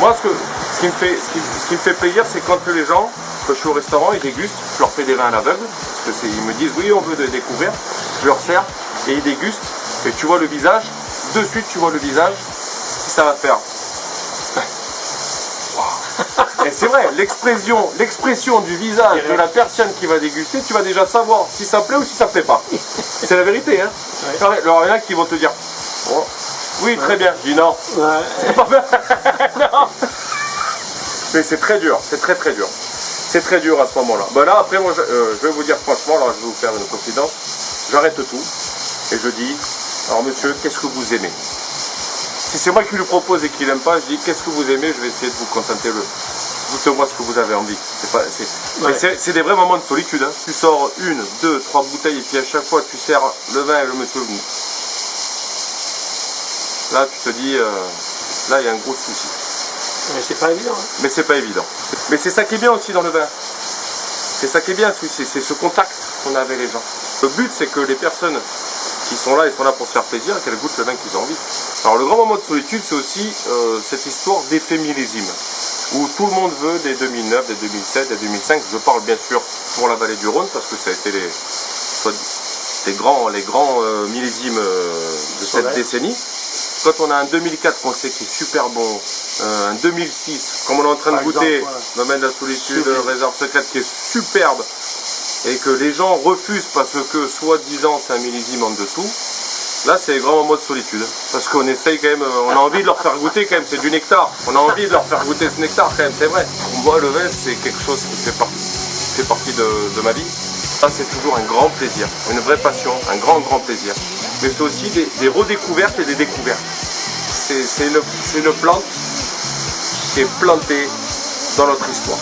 Moi, ce qui me fait plaisir, c'est quand les gens, quand je suis au restaurant, ils dégustent, je leur fais des vins à l'aveugle, parce qu'ils me disent oui, on veut découvrir, je leur sers et ils dégustent, et tu vois le visage, de suite tu vois le visage, si ça va faire. Et c'est vrai, l'expression du visage de la personne qui va déguster, tu vas déjà savoir si ça plaît ou si ça plaît pas. C'est la vérité, hein. Ouais. Alors il y en a qui vont te dire, oh, oui, très bien. Je dis non, c'est pas bien. Non. Mais c'est très dur, c'est très dur. C'est très dur à ce moment-là. Ben là, après, moi, je vais vous dire franchement, alors je vais vous faire une confidence, j'arrête tout et je dis, alors monsieur, qu'est-ce que vous aimez? Si c'est moi qui lui propose et qu'il n'aime pas, je dis, qu'est-ce que vous aimez? Je vais essayer de vous contenter dites-moi ce que vous avez envie. C'est des vrais moments de solitude. Hein. Tu sors 1, 2, 3 bouteilles et puis à chaque fois tu sers le vin et le monsieur. Là tu te dis, là il y a un gros souci. Mais c'est pas évident. Hein. Mais c'est pas évident. Mais c'est ça qui est bien aussi dans le vin. C'est ça qui est bien, c'est ce contact qu'on a avec les gens. Le but c'est que les personnes qui sont là, ils sont là pour se faire plaisir et qu'elles goûtent le vin qu'ils ont envie. Alors le grand moment de solitude c'est aussi cette histoire d'effet millésime. Où tout le monde veut des 2009, des 2007, des 2005. Je parle bien sûr pour la vallée du Rhône parce que ça a été les grands millésimes de cette décennie. Quand on a un 2004 qu'on sait qui est super bon, un 2006, comme on est en train de goûter, Domaine de la Solitude, Réserve Secrète qui est superbe, et que les gens refusent parce que soi-disant c'est un millésime en dessous, là c'est grand moment de solitude, parce qu'on essaye quand même, on a envie de leur faire goûter quand même, c'est du nectar, on a envie de leur faire goûter ce nectar quand même, c'est vrai. Pour moi le vin c'est quelque chose qui fait partie de ma vie, ça c'est toujours un grand plaisir, une vraie passion, un grand plaisir. Mais c'est aussi des redécouvertes et des découvertes. C'est une plante qui est plantée dans notre histoire.